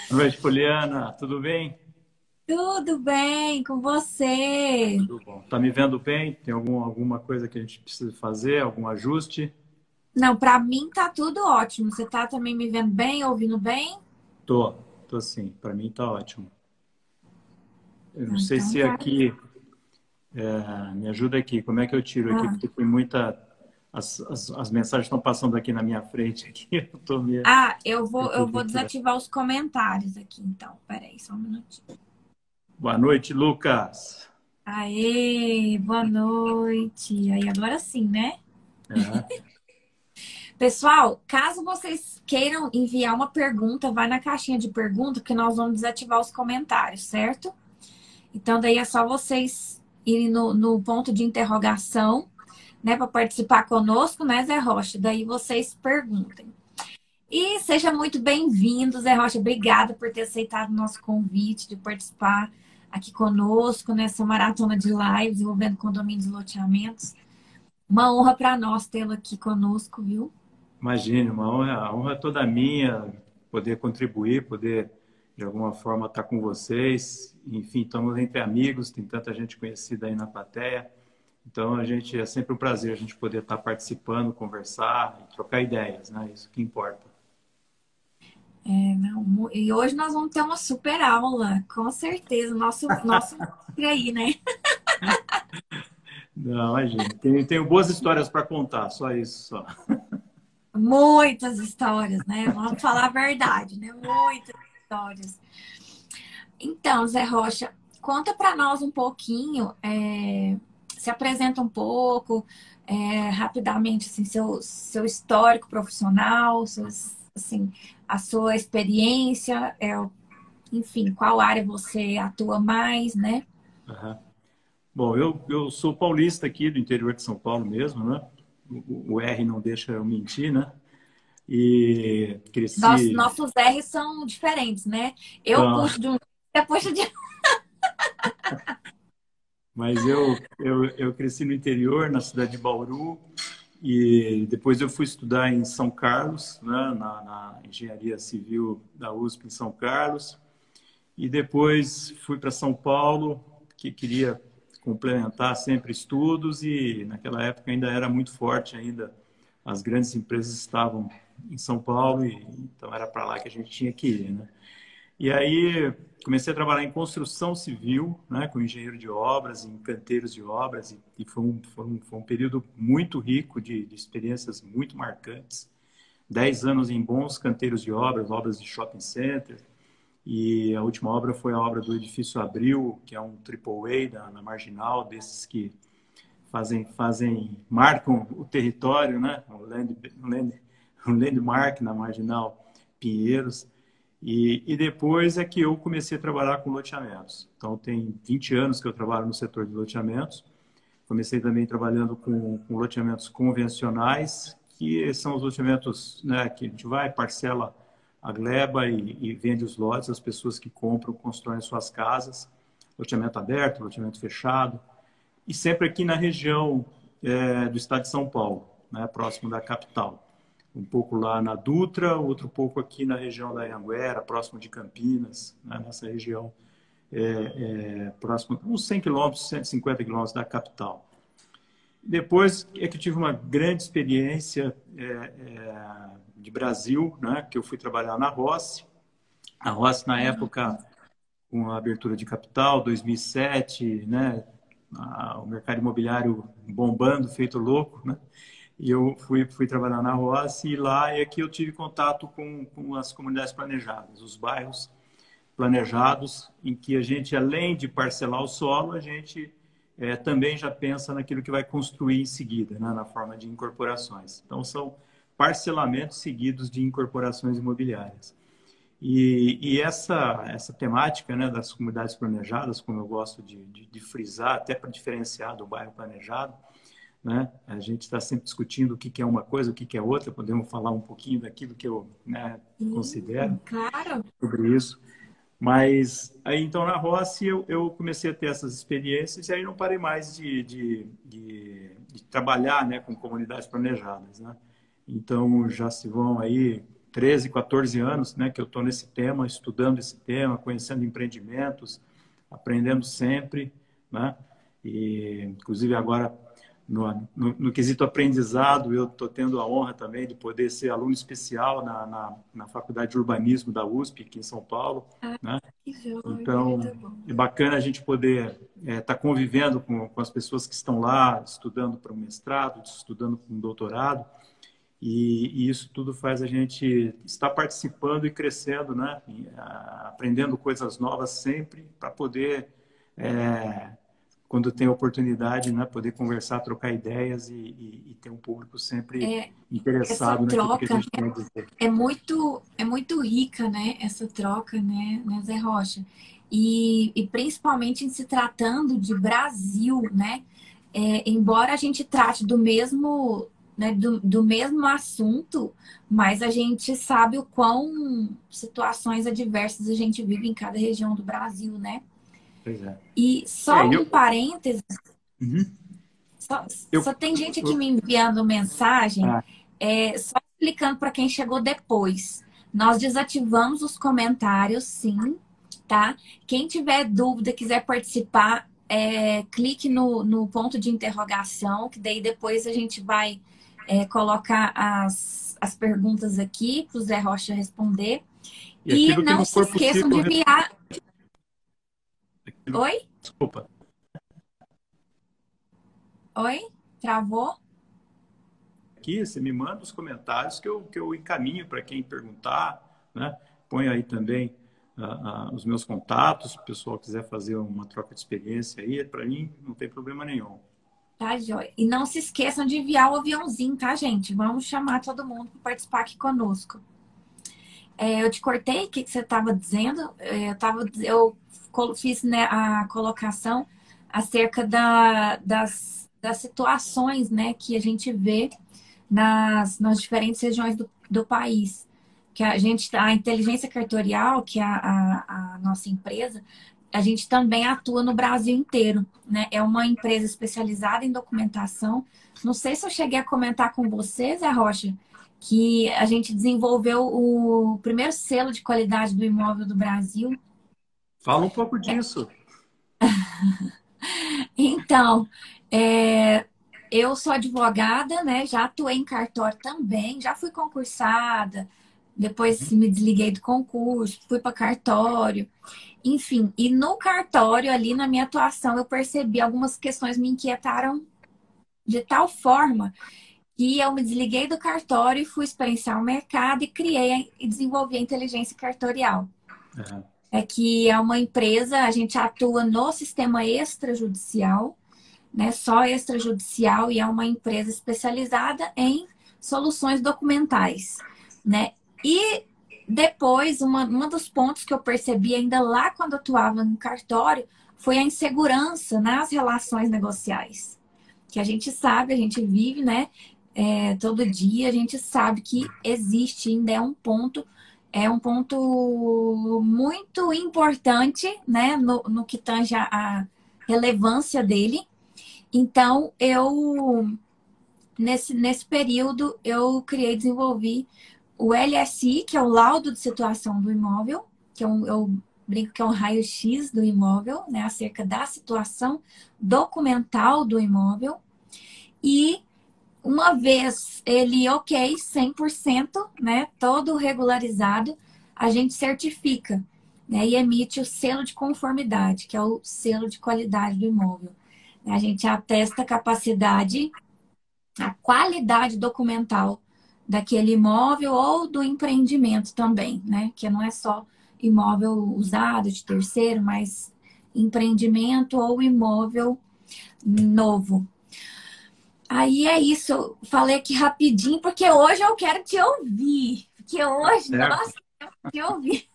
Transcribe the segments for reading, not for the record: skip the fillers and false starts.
Boa noite, Poliana. Tudo bem? Tudo bem com você? Tudo bom. Tá me vendo bem? Tem alguma coisa que a gente precisa fazer? Algum ajuste? Não, para mim tá tudo ótimo. Você tá também me vendo bem, ouvindo bem? Tô, tô sim. Para mim tá ótimo. Eu não Ah, sei então se tá. aqui, me ajuda aqui. Como é que eu tiro aqui? Ah, Porque tem muita. As mensagens estão passando aqui na minha frente. Aqui. Eu tô meio. eu vou, Aqui, eu vou desativar os comentários aqui, então. Peraí, só um minutinho. Boa noite, Lucas. Aê, boa noite. Aí, agora sim, né? É, Pessoal, caso vocês queiram enviar uma pergunta, vai na caixinha de pergunta, que nós vamos desativar os comentários, certo? Então, daí é só vocês irem no ponto de interrogação, né, para participar conosco, né, Zé Rocha? Daí vocês perguntem. E seja muito bem-vindo, Zé Rocha. Obrigada por ter aceitado o nosso convite de participar aqui conosco nessa maratona de lives envolvendo condomínios e loteamentos. Uma honra para nós tê-lo aqui conosco, viu? imagine, a honra é toda minha poder contribuir, poder de alguma forma estar com vocês. Enfim, estamos entre amigos, tem tanta gente conhecida aí na plateia. Então, a gente é sempre um prazer a gente poder estar participando, conversar e trocar ideias, né? Isso que importa. Não, e hoje nós vamos ter uma super aula, com certeza. Nosso mestre aí, né? Não, imagina. Tenho boas histórias para contar, só isso, só. Muitas histórias, né? Vamos falar a verdade, né? Muitas histórias. Então, Zé Rocha, conta para nós um pouquinho, se apresenta um pouco, rapidamente, assim, seu histórico profissional, assim, a sua experiência, enfim, qual área você atua mais, né? Aham. Bom, eu sou paulista aqui do interior de São Paulo mesmo, né? O R não deixa eu mentir, né? E cresci. Nossos R's são diferentes, né? Eu Então, puxo de um, você puxa de. mas eu cresci no interior, na cidade de Bauru, e depois eu fui estudar em São Carlos, né, na Engenharia Civil da USP em São Carlos, e depois fui para São Paulo, que queria complementar sempre estudos, e naquela época ainda era muito forte ainda, as grandes empresas estavam em São Paulo, e então era para lá que a gente tinha que ir, né? E aí comecei a trabalhar em construção civil, né, com engenheiro de obras, em canteiros de obras, e foi um período muito rico de experiências muito marcantes. 10 anos em bons canteiros de obras, obras de shopping center, e a última obra foi a obra do Edifício Abril, que é um triple A na Marginal, desses que marcam o território, né, um landmark na Marginal Pinheiros. E depois é que eu comecei a trabalhar com loteamentos. Então, tem 20 anos que eu trabalho no setor de loteamentos. Comecei também trabalhando com loteamentos convencionais, que são os loteamentos, né, que a gente vai, parcela a gleba e vende os lotes, as pessoas que compram, constroem suas casas. Loteamento aberto, loteamento fechado. E sempre aqui na região do estado de São Paulo, né, próximo da capital. Um pouco lá na Dutra, outro pouco aqui na região da Anhanguera, próximo de Campinas, né, nessa região próximo, uns 100 quilômetros, 150 quilômetros da capital. Depois é que tive uma grande experiência de Brasil, né, que eu fui trabalhar na Rossi. A Rossi, na época, com a abertura de capital, 2007, né, o mercado imobiliário bombando, feito louco, né? E eu fui trabalhar na Rossi e lá é que eu tive contato com as comunidades planejadas, os bairros planejados, em que a gente, além de parcelar o solo, a gente também já pensa naquilo que vai construir em seguida, né, na forma de incorporações. Então, são parcelamentos seguidos de incorporações imobiliárias. E essa temática, né, das comunidades planejadas, como eu gosto de frisar, até para diferenciar do bairro planejado, né, a gente está sempre discutindo o que, que é uma coisa, o que, que é outra, podemos falar um pouquinho daquilo que eu, né, considero Sim, claro. sobre isso. Mas aí então na Rossi eu comecei a ter essas experiências e aí não parei mais de trabalhar, né, com comunidades planejadas, né? Então já se vão aí 13, 14 anos, né, que eu estou nesse tema, estudando esse tema, conhecendo empreendimentos, aprendendo sempre, né? E, inclusive, agora, no quesito aprendizado, eu estou tendo a honra também de poder ser aluno especial na Faculdade de Urbanismo da USP, aqui em São Paulo, Ah, né? que joia, Então, muito bom. é bacana a gente poder estar convivendo com as pessoas que estão lá, estudando para um mestrado, estudando para um doutorado, e isso tudo faz a gente estar participando e crescendo, né? Aprendendo coisas novas sempre, para poder, quando tem oportunidade, né? Poder conversar, trocar ideias e ter um público sempre É, essa interessado naquilo que a troca gente tem a dizer. é muito rica, né? Essa troca, né, Zé Rocha? E principalmente em se tratando de Brasil, né? Embora a gente trate do mesmo, né, do mesmo assunto, mas a gente sabe o quão situações adversas a gente vive em cada região do Brasil, né? Pois é. E É, só um parêntese, Uhum. só tem gente aqui me enviando mensagem, Ah, só explicando para quem chegou depois. Nós desativamos os comentários, sim, tá? Quem tiver dúvida, quiser participar, clique no ponto de interrogação, que daí depois a gente vai colocar as perguntas aqui para o Zé Rocha responder. e E aquilo que não não se for esqueçam possível, de enviar. aquilo... Oi? Desculpa. Oi? Travou? Aqui, você me manda os comentários que eu encaminho para quem perguntar, né? Põe aí também os meus contatos, se o pessoal quiser fazer uma troca de experiência aí, para mim não tem problema nenhum. Tá, joia. E não se esqueçam de enviar o aviãozinho, tá, gente? Vamos chamar todo mundo para participar aqui conosco. Eu te cortei, o que você estava dizendo? Eu fiz, né, a colocação acerca das situações, né, que a gente vê nas diferentes regiões do país. Que a inteligência cartorial, que é a nossa empresa, a gente também atua no Brasil inteiro, né? É uma empresa especializada em documentação. Não sei se eu cheguei a comentar com você, Zé Rocha, que a gente desenvolveu o primeiro selo de qualidade do imóvel do Brasil. Fala um pouco disso. Então, eu sou advogada, né? Já atuei em cartório também, já fui concursada, depois me desliguei do concurso, fui para cartório, enfim. E no cartório, ali na minha atuação, eu percebi algumas questões me inquietaram de tal forma que eu me desliguei do cartório e fui experienciar o mercado e criei e desenvolvi a inteligência cartorial. É. É que é uma empresa, a gente atua no sistema extrajudicial, né? Só extrajudicial, e é uma empresa especializada em soluções documentais, né? E depois, uma dos pontos que eu percebi ainda lá quando eu atuava no cartório foi a insegurança nas relações negociais. Que a gente sabe, a gente vive, né? Todo dia a gente sabe que existe, ainda é um ponto muito importante, né? No que tange a relevância dele. Então, nesse período, eu criei e desenvolvi o LSI, que é o laudo de situação do imóvel, que eu brinco que é um raio-x do imóvel, né, acerca da situação documental do imóvel. E uma vez ele ok, 100%, né, todo regularizado, a gente certifica, né, e emite o selo de conformidade, que é o selo de qualidade do imóvel. A gente atesta a capacidade, a qualidade documental daquele imóvel ou do empreendimento também, né? Que não é só imóvel usado de terceiro, mas empreendimento ou imóvel novo. Aí é isso, eu falei aqui rapidinho, porque hoje eu quero te ouvir. Porque hoje, Certo. nossa, eu quero te ouvir.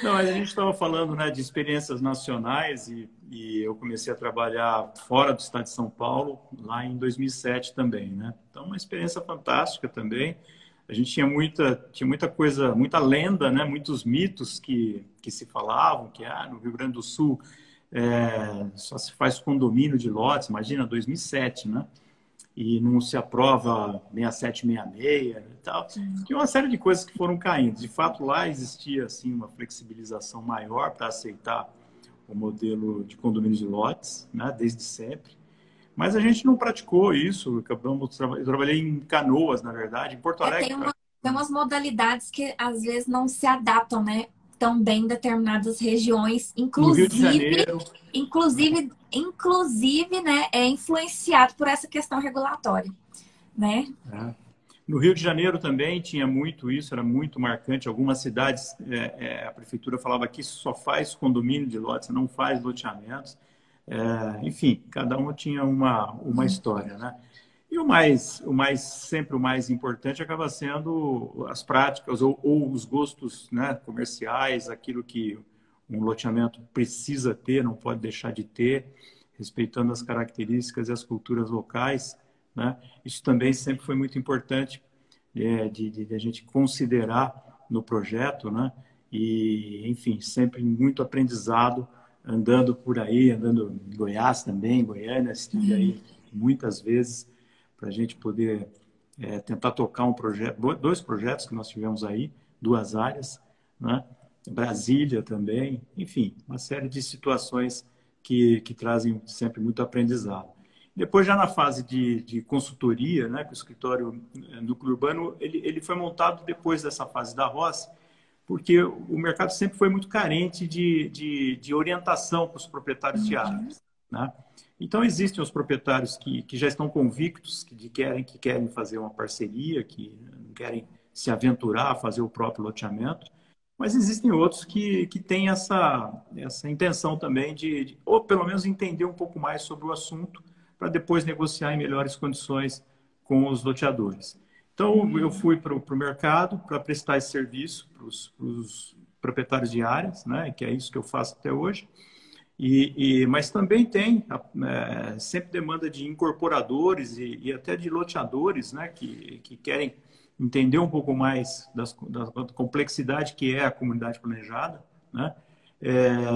Não, mas a gente estava falando, né, de experiências nacionais e eu comecei a trabalhar fora do estado de São Paulo lá em 2007 também, né? Então, uma experiência fantástica também. A gente tinha muita coisa, muita lenda, né? Muitos mitos que se falavam, que no Rio Grande do Sul só se faz condomínio de lotes, imagina, 2007, né? e não se aprova 6766 e tal. Tinha uma série de coisas que foram caindo. De fato, lá existia assim, uma flexibilização maior para aceitar o modelo de condomínio de lotes, né, desde sempre. Mas a gente não praticou isso. Eu trabalhei em Canoas, na verdade, em Porto Alegre. Tem umas modalidades que às vezes não se adaptam, né, tão bem em determinadas regiões, No Rio de Janeiro. Inclusive, né, é influenciado por essa questão regulatória, né? No Rio de Janeiro também tinha muito isso, era muito marcante. Algumas cidades, a prefeitura falava que só faz condomínio de lotes, não faz loteamentos. Enfim, cada uma tinha uma história, né? E sempre o mais importante acaba sendo as práticas ou os gostos, né, comerciais, aquilo que um loteamento precisa ter, não pode deixar de ter, respeitando as características e as culturas locais, né? Isso também sempre foi muito importante de a gente considerar no projeto, né? E, enfim, sempre muito aprendizado, andando por aí, andando em Goiás também, em Goiânia, estive aí muitas vezes para a gente poder tentar tocar dois projetos que nós tivemos aí, duas áreas, né? Brasília também, enfim, uma série de situações que trazem sempre muito aprendizado. Depois, já na fase de consultoria, né, que o escritório Núcleo Urbano, ele foi montado depois dessa fase da Rossi, porque o mercado sempre foi muito carente de orientação para os proprietários de áreas, né? Então, existem os proprietários que já estão convictos, que querem fazer uma parceria, que não querem se aventurar a fazer o próprio loteamento, mas existem outros que têm essa intenção também ou pelo menos entender um pouco mais sobre o assunto, para depois negociar em melhores condições com os loteadores. Então, eu fui para o mercado para prestar esse serviço para os proprietários de áreas, né, que é isso que eu faço até hoje. Mas também tem sempre demanda de incorporadores e até de loteadores, né, que querem entender um pouco mais da complexidade que é a comunidade planejada, né?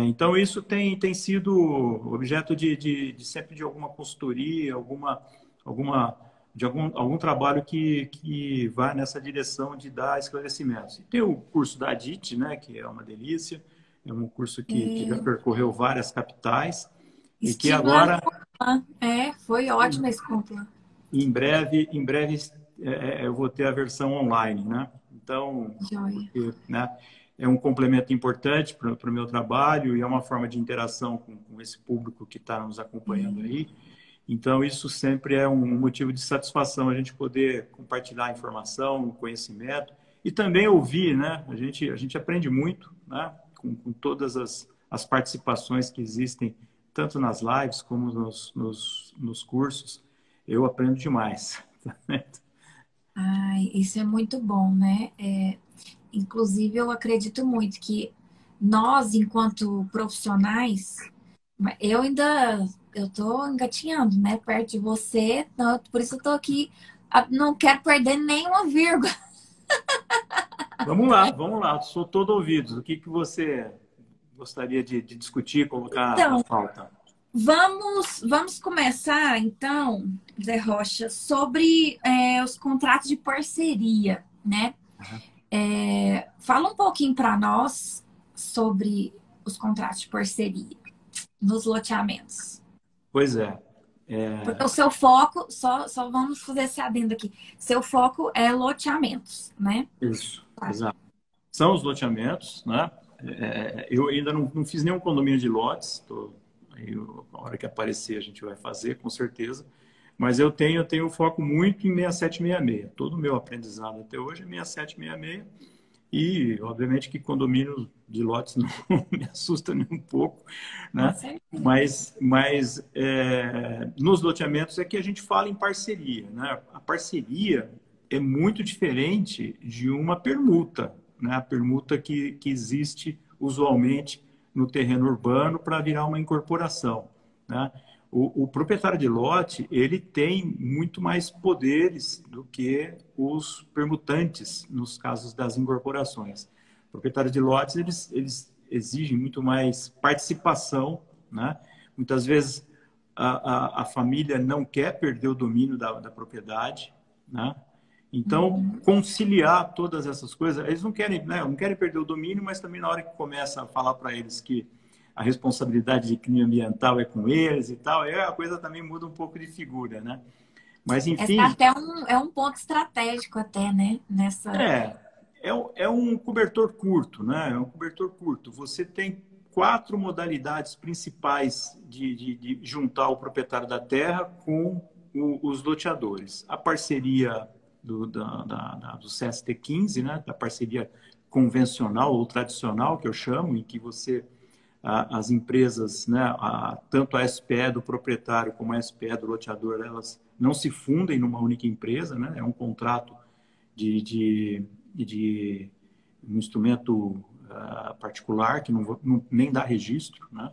Então, isso tem sido objeto sempre de alguma consultoria, algum trabalho que vai nessa direção de dar esclarecimentos. E tem o curso da ADIT, né, que é uma delícia, é um curso que já percorreu várias capitais e que agora... Foi ótimo esse ponto. Em breve eu vou ter a versão online, né? Então, porque, né, é um complemento importante para o meu trabalho e é uma forma de interação com esse público que está nos acompanhando aí. Então, isso sempre é um motivo de satisfação, a gente poder compartilhar informação, conhecimento e também ouvir, né? A gente aprende muito, né? Com todas as participações que existem, tanto nas lives como nos cursos. Eu aprendo demais. Ai, isso é muito bom, né? Inclusive, eu acredito muito que nós, enquanto profissionais, eu estou engatinhando, né? Perto de você, então, por isso eu estou aqui, não quero perder nenhuma vírgula. Vamos lá, sou todo ouvidos. O que você gostaria de discutir, colocar na pauta? Vamos começar, então, Zé Rocha, sobre os contratos de parceria, né? Fala um pouquinho para nós sobre os contratos de parceria nos loteamentos. Pois é. Porque o seu foco, só vamos fazer esse adendo aqui, seu foco é loteamentos, né? Isso, exato. São os loteamentos, né? Eu ainda não fiz nenhum condomínio de lotes, aí, a hora que aparecer a gente vai fazer, com certeza. Mas eu tenho foco muito em 6766. Todo o meu aprendizado até hoje é 6766. E, obviamente, que condomínio de lotes não me assusta nem um pouco, né? Mas nos loteamentos é que a gente fala em parceria, né? A parceria é muito diferente de uma permuta, né? A permuta que existe usualmente no terreno urbano para virar uma incorporação, né? O proprietário de lote, ele tem muito mais poderes do que os permutantes nos casos das incorporações. Proprietários de lotes, eles exigem muito mais participação, né? Muitas vezes a família não quer perder o domínio da propriedade, né? Então, conciliar todas essas coisas, eles não querem, né, não querem perder o domínio, mas também na hora que começa a falar para eles que a responsabilidade de crime ambiental é com eles e tal, aí a coisa também muda um pouco de figura, né? Mas, Esse enfim, até é um ponto estratégico até, né? Nessa... é um cobertor curto, né? É um cobertor curto. Você tem 4 modalidades principais de juntar o proprietário da terra com os loteadores. A parceria do CST15, né? Da parceria convencional ou tradicional, que eu chamo, em que você, as empresas, né? Tanto a SPE do proprietário como a SPE do loteador, elas não se fundem numa única empresa, né? É um contrato de um instrumento particular que nem dá registro, né?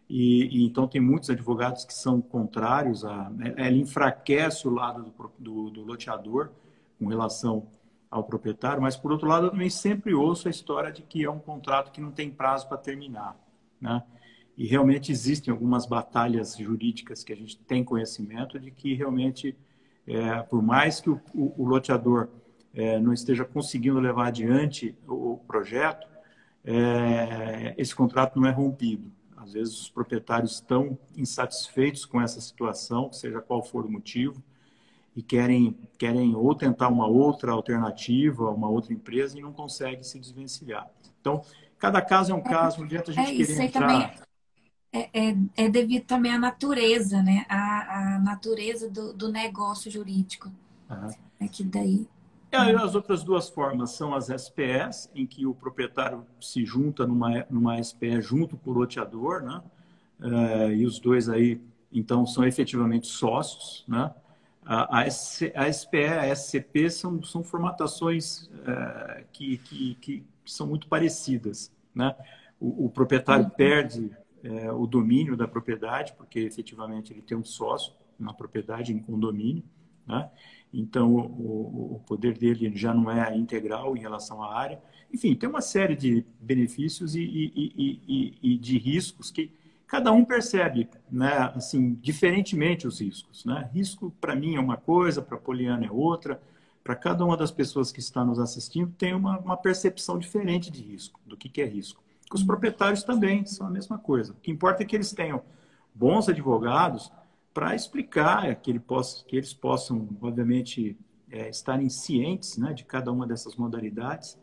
Então tem muitos advogados que são contrários ela enfraquece o lado do loteador com relação ao proprietário, mas por outro lado eu também sempre ouço a história de que é um contrato que não tem prazo para terminar, né? E realmente existem algumas batalhas jurídicas que a gente tem conhecimento de que realmente, por mais que o loteador não esteja conseguindo levar adiante o projeto, esse contrato não é rompido. Às vezes os proprietários estão insatisfeitos com essa situação, seja qual for o motivo, e querem ou tentar uma outra alternativa, uma outra empresa, e não conseguem se desvencilhar. Então, cada caso é um caso, não adianta a gente querer isso aí também entrar... é devido também à natureza, né? A natureza do negócio jurídico. É que daí... E aí, as outras 2 formas são as SPEs, em que o proprietário se junta numa SPE junto com o loteador, né? E os dois aí, então, são efetivamente sócios, né? A SPE, a SCP são formatações que são muito parecidas, né? O proprietário perde o domínio da propriedade, porque efetivamente ele tem um sócio na propriedade, em condomínio, né? Então, o poder dele já não é integral em relação à área. Enfim, tem uma série de benefícios e de riscos que cada um percebe, né? Assim, diferentemente os riscos, né? Risco, para mim, é uma coisa, para a Poliana é outra. Para cada uma das pessoas que está nos assistindo, tem uma percepção diferente de risco, do que é risco. Os proprietários também são a mesma coisa. O que importa é que eles tenham bons advogados para explicar que eles possam, obviamente, estarem cientes, né, de cada uma dessas modalidades.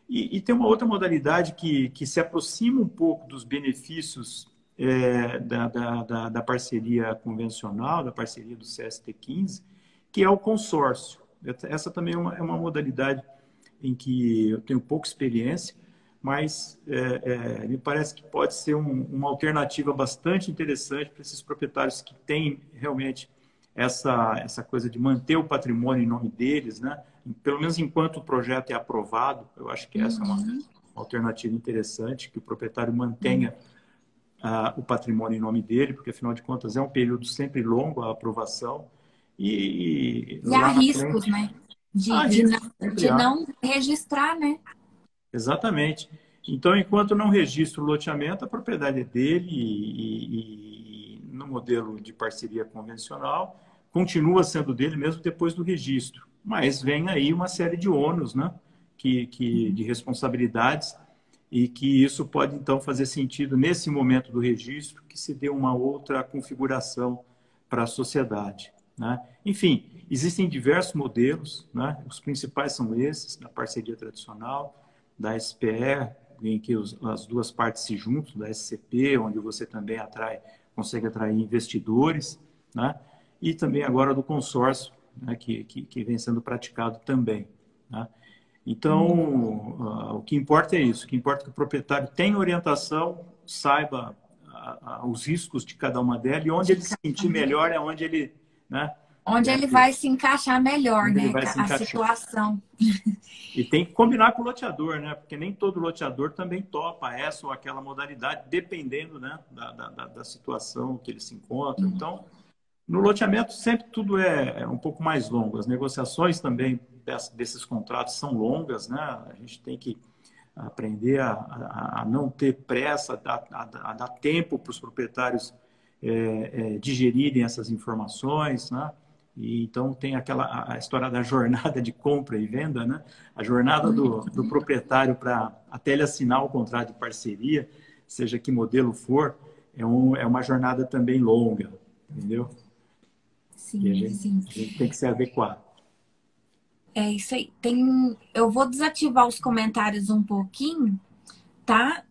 E tem uma outra modalidade que se aproxima um pouco dos benefícios da parceria convencional, da parceria do CST15, que é o consórcio. Essa também é uma modalidade em que eu tenho pouca experiência, mas me parece que pode ser uma alternativa bastante interessante para esses proprietários que têm realmente essa coisa de manter o patrimônio em nome deles, né? Pelo menos enquanto o projeto é aprovado. Eu acho que essa é uma alternativa interessante, que o proprietário mantenha o patrimônio em nome dele, porque afinal de contas é um período sempre longo a aprovação. E há riscos, frente, né? De não registrar, né? Exatamente. Então, enquanto não registra o loteamento, a propriedade é dele e no modelo de parceria convencional, continua sendo dele mesmo depois do registro. Mas vem aí uma série de ônus, né? De responsabilidades, e que isso pode, então, fazer sentido nesse momento do registro, que se dê uma outra configuração para a sociedade, né? Enfim, existem diversos modelos, né? Os principais são esses, da parceria tradicional, da SPE, em que as 2 partes se juntam, da SCP, onde você também consegue atrair investidores, né? E também agora do consórcio, né? que vem sendo praticado também, né? Então, o que importa é isso, o que importa é que o proprietário tenha orientação, saiba os riscos de cada uma delas, e onde ele se sentir melhor é onde ele... né? Onde ele vai se encaixar melhor, né? A situação. E tem que combinar com o loteador, né? Porque nem todo loteador também topa essa ou aquela modalidade, dependendo, né, da situação que ele se encontra. Então, no loteamento sempre tudo é um pouco mais longo. As negociações também desses contratos são longas, né? A gente tem que aprender a não ter pressa, a dar tempo para os proprietários digerirem essas informações, né? E então tem a história da jornada de compra e venda, né? A jornada do proprietário até ele assinar o contrato de parceria, seja que modelo for, é uma jornada também longa, entendeu? E a Sim, sim. gente tem que se adequar. É isso aí. Eu vou desativar os comentários um pouquinho, tá,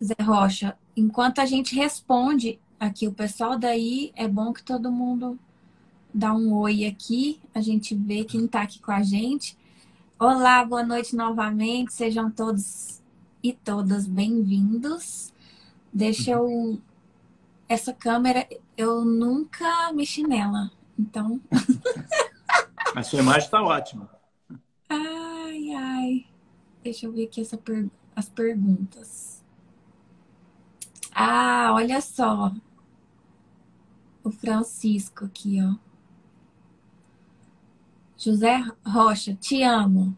Zé Rocha? Enquanto a gente responde aqui o pessoal, daí é bom que todo mundo dá um oi aqui, a gente vê quem tá aqui com a gente. Olá, boa noite novamente, sejam todos e todas bem-vindos. Deixa eu... Essa câmera, eu nunca mexi nela, então... Mas sua imagem está ótima. Ai, ai. Deixa eu ver aqui as perguntas. Ah, olha só. O Francisco aqui, ó. José Rocha, te amo.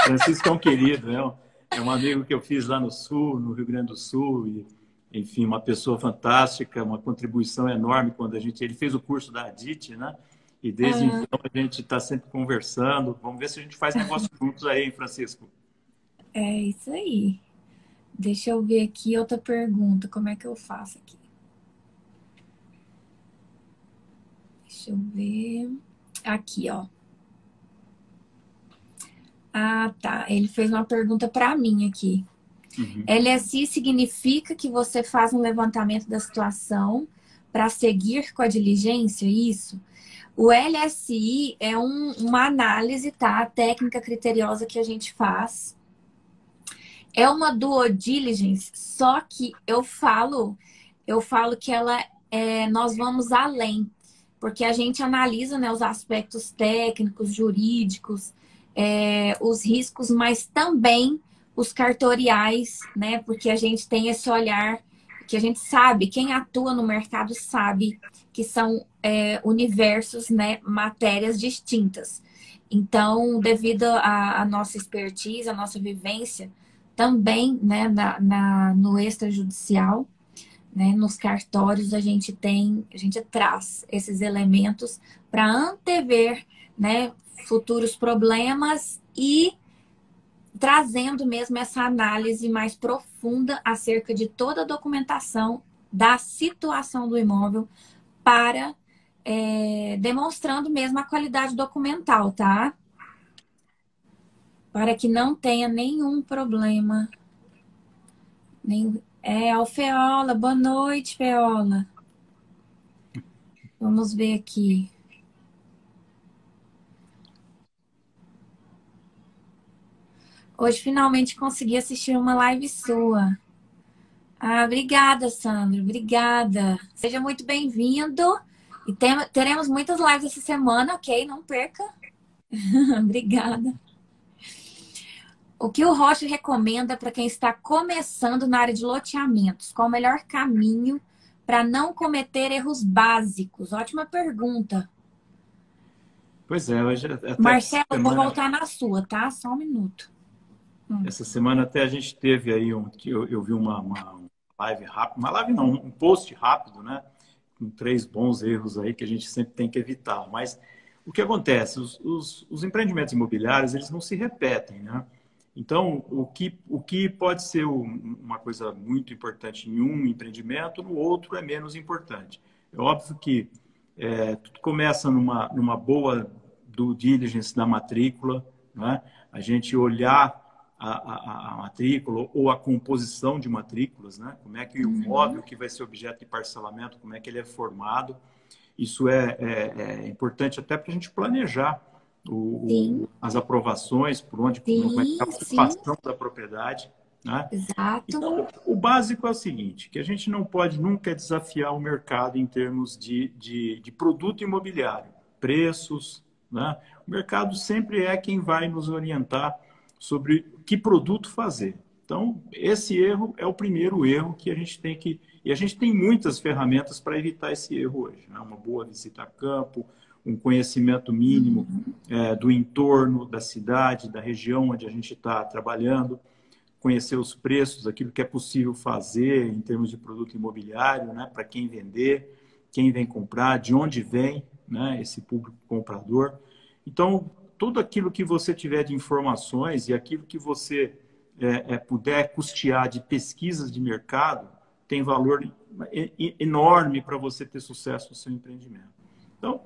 Francisco é um querido, é um amigo que eu fiz lá no Sul, no Rio Grande do Sul, e, enfim, uma pessoa fantástica, uma contribuição enorme quando ele fez o curso da ADIT, né? E desde então a gente está sempre conversando. Vamos ver se a gente faz negócio juntos aí, hein, Francisco? É isso aí. Deixa eu ver aqui outra pergunta. Como é que eu faço aqui? Deixa eu ver. Aqui, ó. Ah, tá. Ele fez uma pergunta para mim aqui. Uhum. LSI significa que você faz um levantamento da situação para seguir com a diligência, isso? O LSI é uma análise, tá? Técnica criteriosa que a gente faz. É uma due diligence, só que eu falo que nós vamos além, porque a gente analisa, né, os aspectos técnicos, jurídicos, os riscos, mas também os cartoriais, né? Porque a gente tem esse olhar que a gente sabe, quem atua no mercado sabe que são universos, né, matérias distintas. Então, devido à nossa expertise, à nossa vivência, também, né, no extrajudicial, né, nos cartórios, a gente traz esses elementos para antever, né, futuros problemas e trazendo mesmo essa análise mais profunda acerca de toda a documentação da situação do imóvel para demonstrando mesmo a qualidade documental, tá? Para que não tenha nenhum problema. Alfeola, boa noite, Feola. Vamos ver aqui. Hoje finalmente consegui assistir uma live sua. Ah, obrigada, Sandro. Obrigada. Seja muito bem-vindo. E teremos muitas lives essa semana, ok? Não perca. Obrigada. O que o Rocha recomenda para quem está começando na área de loteamentos? Qual o melhor caminho para não cometer erros básicos? Ótima pergunta. Pois é, hoje até Marcelo, eu vou voltar na sua, tá? Só um minuto. Essa semana até a gente teve aí eu vi uma live rápida, uma live não, um post rápido, né? Com 3 bons erros aí que a gente sempre tem que evitar. Mas o que acontece? Os empreendimentos imobiliários, eles não se repetem, né? Então, o que pode ser uma coisa muito importante em um empreendimento, no outro é menos importante. É óbvio que tudo começa numa boa due diligence da matrícula, né? A gente olhar a matrícula ou a composição de matrículas, né? Como é que o imóvel que vai ser objeto de parcelamento, como é que ele é formado. Isso é importante até para a gente planejar as aprovações, por onde vai estar a ocupação da propriedade. Né? Exato. Então, o básico é o seguinte, que a gente não pode nunca desafiar o mercado em termos de produto imobiliário, preços. Né? O mercado sempre é quem vai nos orientar sobre que produto fazer. Então, esse erro é o primeiro erro que a gente tem que... E a gente tem muitas ferramentas para evitar esse erro hoje. Né? Uma boa visita a campo, um conhecimento mínimo do entorno, da cidade, da região onde a gente está trabalhando. conhecer os preços, aquilo que é possível fazer em termos de produto imobiliário, né? Para quem vender, quem vem comprar, de onde vem, né? Esse público comprador. Então, tudo aquilo que você tiver de informações e aquilo que você puder custear de pesquisas de mercado tem valor enorme para você ter sucesso no seu empreendimento. Então,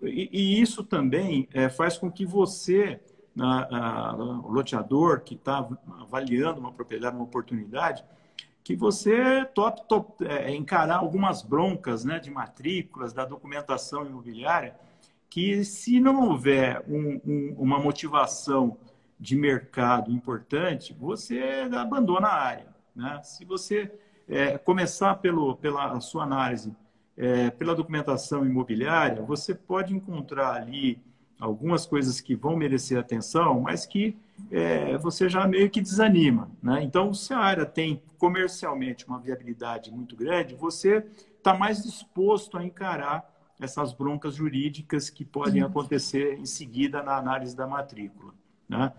e isso também faz com que você, o loteador que está avaliando uma propriedade, uma oportunidade, que você encarar algumas broncas, né, de matrículas, da documentação imobiliária, que se não houver uma motivação de mercado importante, você abandona a área, né? Se você começar pela sua análise, pela documentação imobiliária, você pode encontrar ali algumas coisas que vão merecer atenção, mas que você já meio que desanima, né? Então, se a área tem comercialmente uma viabilidade muito grande, você está mais disposto a encarar essas broncas jurídicas que podem acontecer em seguida na análise da matrícula, né?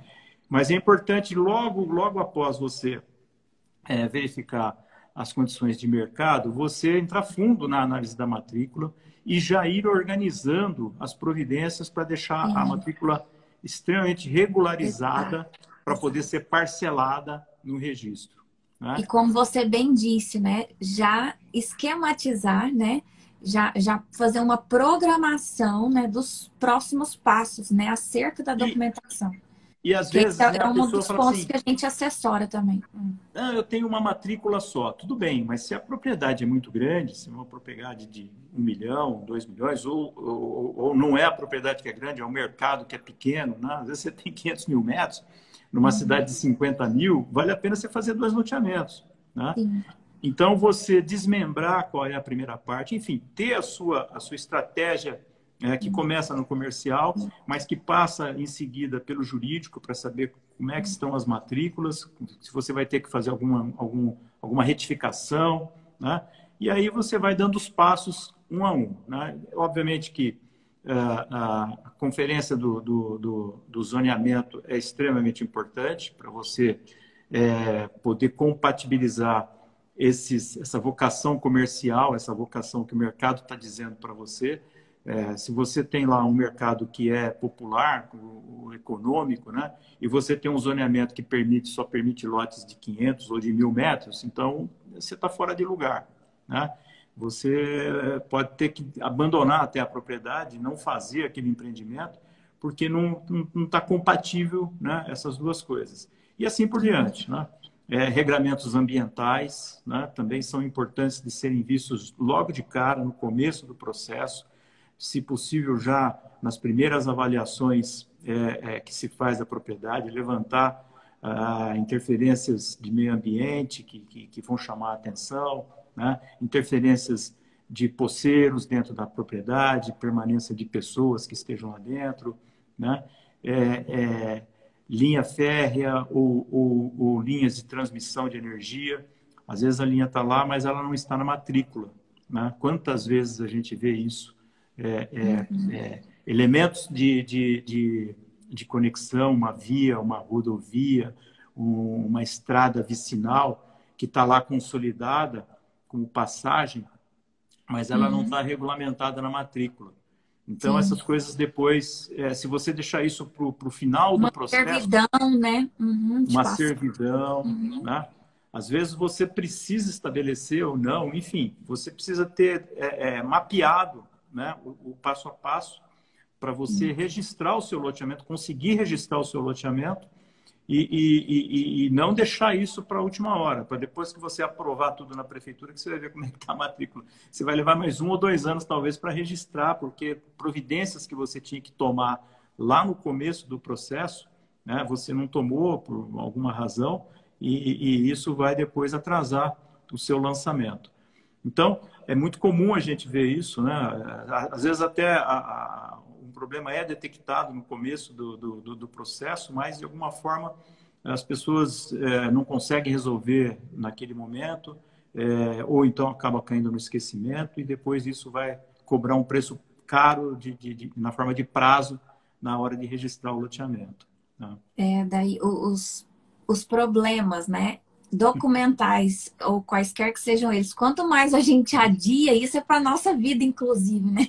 Mas é importante, logo após você verificar as condições de mercado, você entrar fundo na análise da matrícula e já ir organizando as providências para deixar a matrícula extremamente regularizada para poder ser parcelada no registro, né? E como você bem disse, né? Já esquematizar, né? Já fazer uma programação, né, dos próximos passos, né, acerca da documentação. E às Que vezes, né, é a um pessoa dos fala pontos assim, que a gente assessora também. eu tenho uma matrícula só. Tudo bem, mas se a propriedade é muito grande, se é uma propriedade de 1 milhão, 2 milhões, ou não é a propriedade que é grande, é o mercado que é pequeno, né? Às vezes você tem 500 mil metros, numa cidade de 50 mil, vale a pena você fazer 2 loteamentos, né? Sim. Então, você desmembrar qual é a primeira parte, enfim, ter a sua estratégia que começa no comercial, mas que passa em seguida pelo jurídico para saber como é que estão as matrículas, se você vai ter que fazer alguma retificação, né? E aí você vai dando os passos um a um, né? Obviamente que a conferência do zoneamento é extremamente importante para você poder compatibilizar essa vocação comercial, essa vocação que o mercado está dizendo para você. Se você tem lá um mercado que é popular, o econômico, né? E você tem um zoneamento que só permite lotes de 500 ou de 1.000 metros, então você está fora de lugar, né? Você pode ter que abandonar até a propriedade, não fazer aquele empreendimento, porque não está compatível, né, essas duas coisas. E assim por diante, né? Regramentos ambientais, né, também são importantes de serem vistos logo de cara, no começo do processo, se possível já nas primeiras avaliações que se faz da propriedade, levantar interferências de meio ambiente que vão chamar a atenção, né? Interferências de poceiros dentro da propriedade, permanência de pessoas que estejam lá dentro, né? Linha férrea ou linhas de transmissão de energia. Às vezes a linha está lá, mas ela não está na matrícula, né? Quantas vezes a gente vê isso? Elementos de conexão, uma via, uma rodovia, uma estrada vicinal que está lá consolidada como passagem, mas ela não está regulamentada na matrícula. Então, essas coisas depois, se você deixar isso para o final do processo... Uma servidão, né? Uma servidão, né? Às vezes você precisa estabelecer ou não, enfim, você precisa ter mapeado, né, o passo a passo para você registrar o seu loteamento, conseguir registrar o seu loteamento e não deixar isso para a última hora, para depois que você aprovar tudo na prefeitura, que você vai ver como é que está a matrícula. Você vai levar mais 1 ou 2 anos, talvez, para registrar, porque providências que você tinha que tomar lá no começo do processo, né, você não tomou por alguma razão, e isso vai depois atrasar o seu lançamento. Então, é muito comum a gente ver isso, né? Às vezes até um problema é detectado no começo do processo, mas de alguma forma as pessoas não conseguem resolver naquele momento, ou então acaba caindo no esquecimento e depois isso vai cobrar um preço caro na forma de prazo na hora de registrar o loteamento, né? Daí os os problemas, né, documentais ou quaisquer que sejam eles, quanto mais a gente adia, isso é para nossa vida, inclusive, né?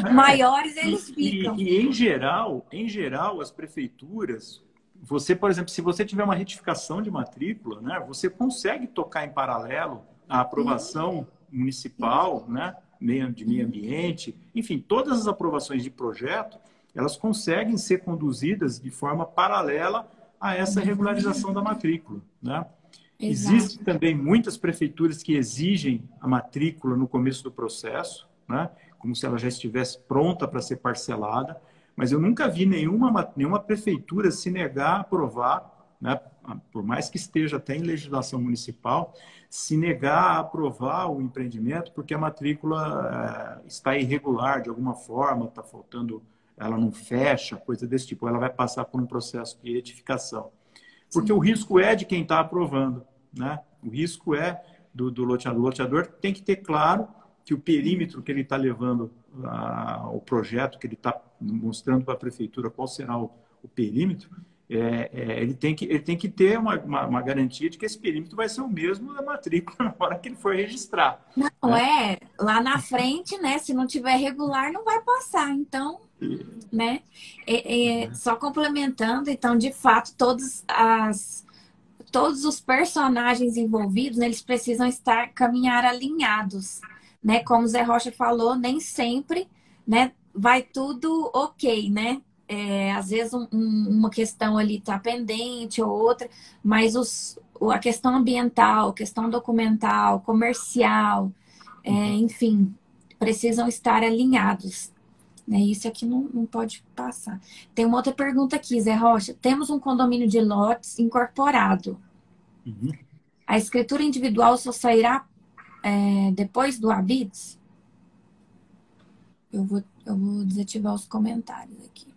Não, Maiores eles ficam. E em geral, as prefeituras, você, por exemplo, se você tiver uma retificação de matrícula, né, você consegue tocar em paralelo a aprovação municipal, né, de meio ambiente, enfim, todas as aprovações de projeto, elas conseguem ser conduzidas de forma paralela a essa regularização da matrícula, né? Exato. Existem também muitas prefeituras que exigem a matrícula no começo do processo, né? Como se ela já estivesse pronta para ser parcelada, mas eu nunca vi nenhuma prefeitura se negar a aprovar, né? Por mais que esteja até em legislação municipal, se negar a aprovar o empreendimento porque a matrícula está irregular de alguma forma, está faltando, ela não fecha, coisa desse tipo, ela vai passar por um processo de retificação. Porque o risco é de quem está aprovando, né? O risco é do loteador. O loteador tem que ter claro que o perímetro que ele está levando o projeto, que ele está mostrando para a prefeitura qual será o perímetro, ele tem que ter uma garantia de que esse perímetro vai ser o mesmo da matrícula na hora que ele for registrar. Não lá na frente, né? Se não tiver regular, não vai passar. Então, né? Só complementando, então, de fato, todos os personagens envolvidos, né, eles precisam caminhar alinhados, né? Como o Zé Rocha falou, nem sempre, né, vai tudo ok, né? Às vezes uma questão ali está pendente ou outra, mas a questão ambiental, questão documental, comercial, enfim, precisam estar alinhados. Né? Isso aqui não pode passar. Tem uma outra pergunta aqui, Zé Rocha. Temos um condomínio de lotes incorporado. Uhum. A escritura individual só sairá depois do habite? Eu vou desativar os comentários aqui.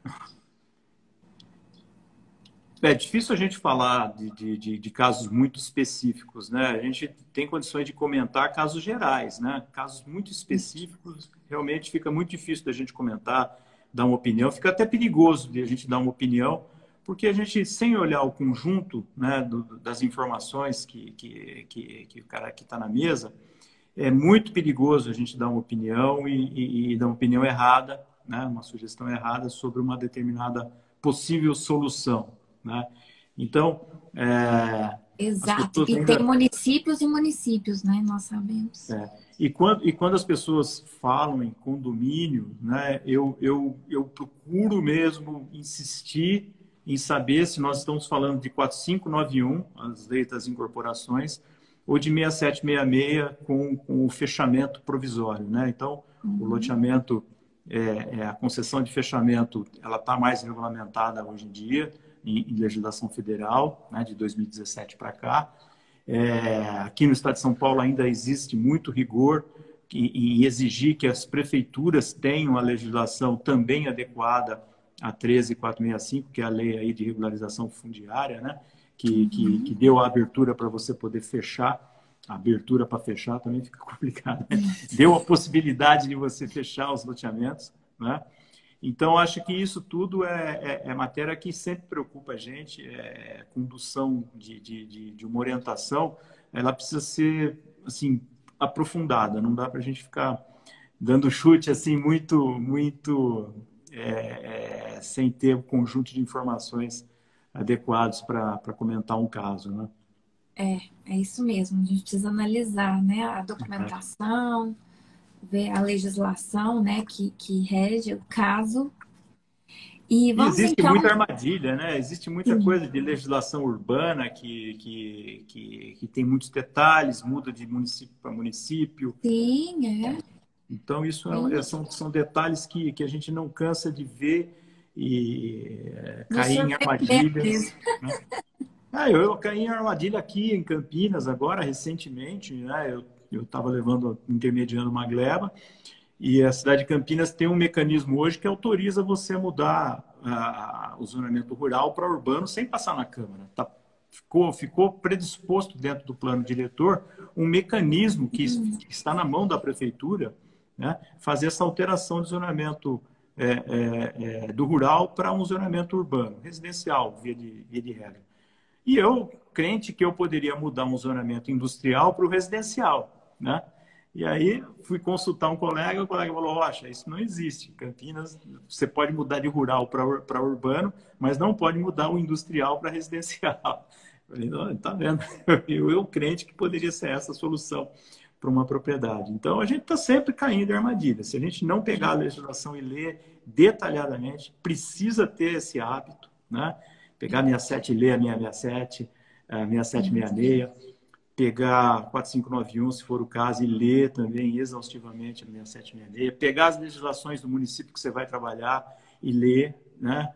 É difícil a gente falar de casos muito específicos, né? A gente tem condições de comentar casos gerais, né? Casos muito específicos, realmente fica muito difícil da gente comentar, dar uma opinião. Fica até perigoso de a gente dar uma opinião, porque a gente, sem olhar o conjunto, né, das informações que o cara que está na mesa, é muito perigoso a gente dar uma opinião e dar uma opinião errada, né? Uma sugestão errada sobre uma determinada possível solução. Né? Então, exato. E tem municípios e municípios, né? Nós sabemos. E quando as pessoas falam em condomínio, né, eu procuro mesmo insistir em saber se nós estamos falando de 4591, as leis das incorporações, ou de 6766 com o fechamento provisório. Né? Então, o loteamento, a concessão de fechamento, ela está mais regulamentada hoje em dia, em legislação federal, né, de 2017 para cá. Aqui no estado de São Paulo ainda existe muito rigor em exigir que as prefeituras tenham a legislação também adequada a 13.465, que é a lei aí de regularização fundiária, né, que deu a abertura para você poder fechar. A abertura para fechar também fica complicado, né? Deu a possibilidade de você fechar os loteamentos, né? Então, acho que isso tudo é matéria que sempre preocupa a gente, condução de uma orientação, ela precisa ser, assim, aprofundada, não dá para a gente ficar dando chute, assim, muito sem ter o conjunto de informações adequados para comentar um caso, né? É isso mesmo, a gente precisa analisar, né, a documentação, ver a legislação, né, que rege o caso. E vamos, existe então... muita armadilha, né? Existe muita coisa de legislação urbana que tem muitos detalhes, muda de município para município. Sim, Então, isso são detalhes que a gente não cansa de ver e cair em armadilhas. Né? Eu caí em armadilha aqui em Campinas agora, recentemente, né? Eu estava intermediando uma gleba, e a cidade de Campinas tem um mecanismo hoje que autoriza você a mudar o zonamento rural para urbano sem passar na Câmara. Ficou predisposto dentro do plano diretor um mecanismo que está na mão da prefeitura, né? Fazer essa alteração de zonamento do rural para um zonamento urbano, residencial, via de regra. E eu, crente que eu poderia mudar um zonamento industrial para o residencial, né? E aí fui consultar um colega, o colega falou, Rocha, isso não existe. Em Campinas, você pode mudar de rural para urbano, mas não pode mudar o industrial para residencial. Eu falei, não, tá vendo? Eu crente que poderia ser essa a solução para uma propriedade. Então, a gente está sempre caindo em armadilha. Se a gente não pegar a legislação e ler detalhadamente, precisa ter esse hábito, né? Pegar a 67 e ler a 667, a 6766, pegar 4591, se for o caso, e ler também exaustivamente a 6766, pegar as legislações do município que você vai trabalhar e ler, né?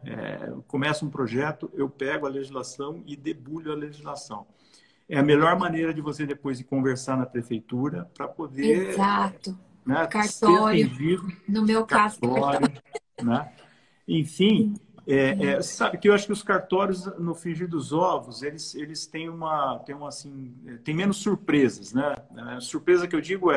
Começa um projeto, eu pego a legislação e debulho a legislação. É a melhor maneira de você depois ir conversar na prefeitura para poder... Exato. Né, Cartório, ser atendido, no meu caso, cartório, né? Enfim, você sabe que eu acho que os cartórios, no frigir dos ovos, eles têm assim, tem menos surpresas, né? A surpresa que eu digo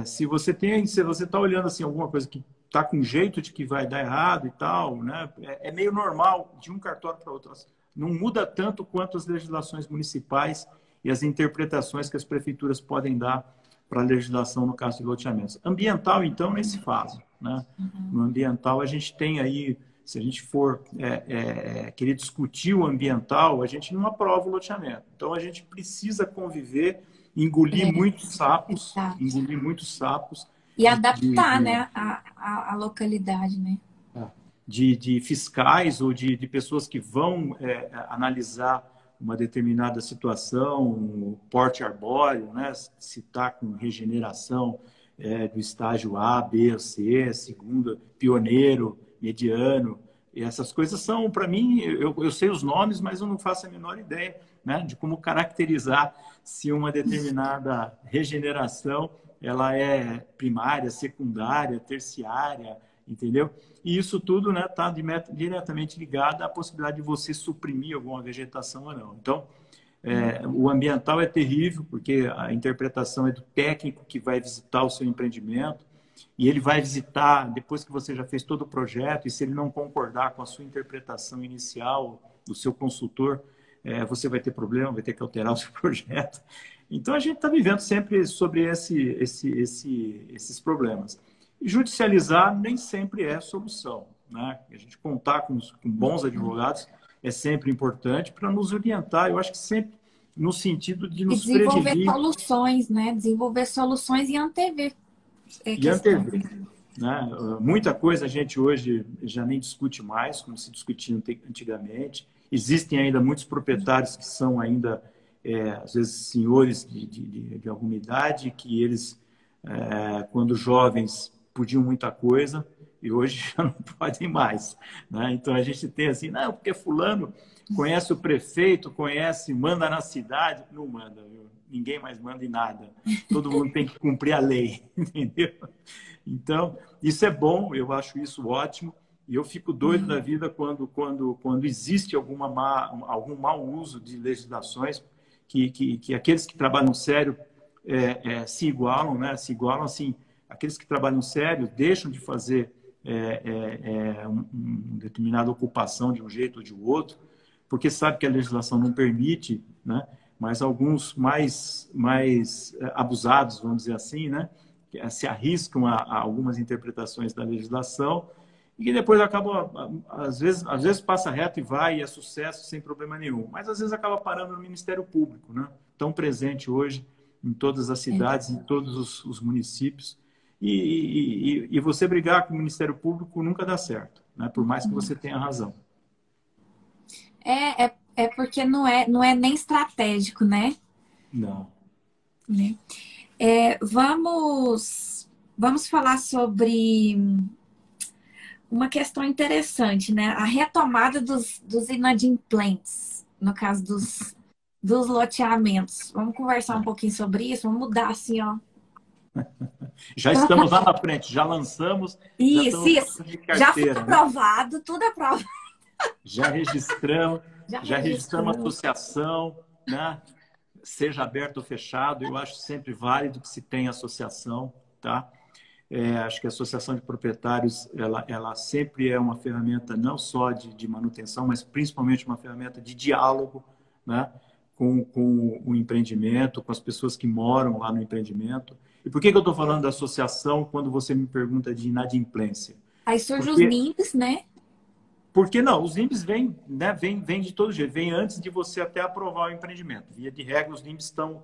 se você está olhando assim alguma coisa que está com jeito de que vai dar errado e tal, né? É meio normal de um cartório para outro. Não muda tanto quanto as legislações municipais e as interpretações que as prefeituras podem dar para a legislação no caso de loteamentos. Ambiental, então, nem se faz, né? No ambiental, a gente tem aí, se a gente for querer discutir o ambiental, a gente não aprova o loteamento. Então, a gente precisa conviver, engolir muitos sapos, e adaptar, né, a localidade, né? De fiscais ou de pessoas que vão analisar uma determinada situação, porte arbóreo, né? Se está com regeneração do estágio A, B ou C, segunda, pioneiro, mediano. E essas coisas são, para mim, eu sei os nomes, mas eu não faço a menor ideia, né, de como caracterizar se uma determinada regeneração ela é primária, secundária, terciária, entendeu? E isso tudo está, né, diretamente ligado à possibilidade de você suprimir alguma vegetação ou não. Então, o ambiental é terrível, porque a interpretação é do técnico que vai visitar o seu empreendimento, e ele vai visitar depois que você já fez todo o projeto, e se ele não concordar com a sua interpretação inicial, do seu consultor, você vai ter problema, vai ter que alterar o seu projeto. Então, a gente está vivendo sempre sobre esses problemas. E judicializar nem sempre é a solução, né? A gente contar com bons advogados é sempre importante para nos orientar, eu acho que sempre no sentido de nos desenvolver prevenir. Soluções, né? Desenvolver soluções e antever. E antever, né? Muita coisa a gente hoje já nem discute mais, como se discutia antigamente. Existem ainda muitos proprietários que são ainda, às vezes, senhores de alguma idade, que eles, quando jovens, podiam muita coisa e hoje já não podem mais, né? Então a gente tem assim, não, porque fulano conhece o prefeito, manda na cidade, não manda, viu? Ninguém mais manda em nada. Todo mundo tem que cumprir a lei, entendeu? Então, isso é bom, eu acho isso ótimo, e eu fico doido da vida quando existe algum mau uso de legislações que aqueles que trabalham sério se igualam, né? Se igualam assim. Aqueles que trabalham sério deixam de fazer uma determinada ocupação de um jeito ou de outro, porque sabe que a legislação não permite, né? Mas alguns mais abusados, vamos dizer assim, né? Se arriscam a algumas interpretações da legislação e que depois acabam, às vezes passa reto e vai, e é sucesso sem problema nenhum, mas às vezes acaba parando no Ministério Público, né? Tão presente hoje em todas as cidades, em todos os municípios. E você brigar com o Ministério Público nunca dá certo, né? Por mais que você tenha razão. Porque não é nem estratégico, né? Não. Né? Vamos falar sobre uma questão interessante, né? A retomada dos inadimplentes, no caso dos loteamentos. Vamos conversar um pouquinho sobre isso? Vamos mudar assim, ó. Já estamos lá na frente, já lançamos. Isso. Já foi aprovado, né? Tudo aprovado. Já registramos a associação, né? Seja aberto ou fechado, eu acho sempre válido que se tenha associação, tá? Acho que a associação de proprietários, ela sempre é uma ferramenta não só de manutenção, mas principalmente uma ferramenta de diálogo, né, com o empreendimento, com as pessoas que moram lá no empreendimento. E por que eu estou falando da associação quando você me pergunta de inadimplência? Aí surgem os Porque, NIMPs, né? porque não, os NIMBs vêm, né, vêm de todo jeito, vêm antes de você até aprovar o empreendimento. Via de regra, os NIMBs estão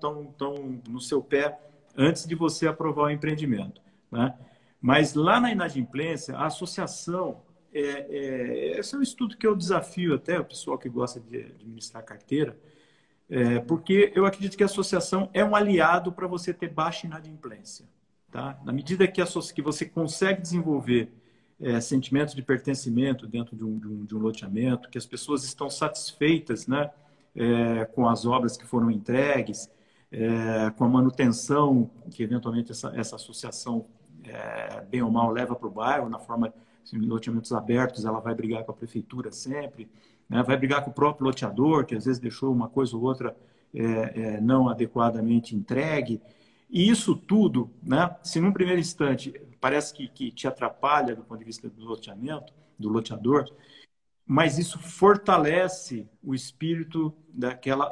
no seu pé antes de você aprovar o empreendimento, né? Mas lá na inadimplência, a associação, esse é um estudo que eu desafio até o pessoal que gosta de administrar carteira, porque eu acredito que a associação é um aliado para você ter baixa inadimplência. Tá? Na medida que você consegue desenvolver sentimentos de pertencimento dentro de um loteamento, que as pessoas estão satisfeitas, né, com as obras que foram entregues, com a manutenção que eventualmente essa associação, bem ou mal, leva para o bairro, na forma de loteamentos abertos, ela vai brigar com a prefeitura sempre, né, vai brigar com o próprio loteador, que às vezes deixou uma coisa ou outra não adequadamente entregue. E isso tudo, né, se num primeiro instante parece que te atrapalha do ponto de vista do loteamento, do loteador, mas isso fortalece o espírito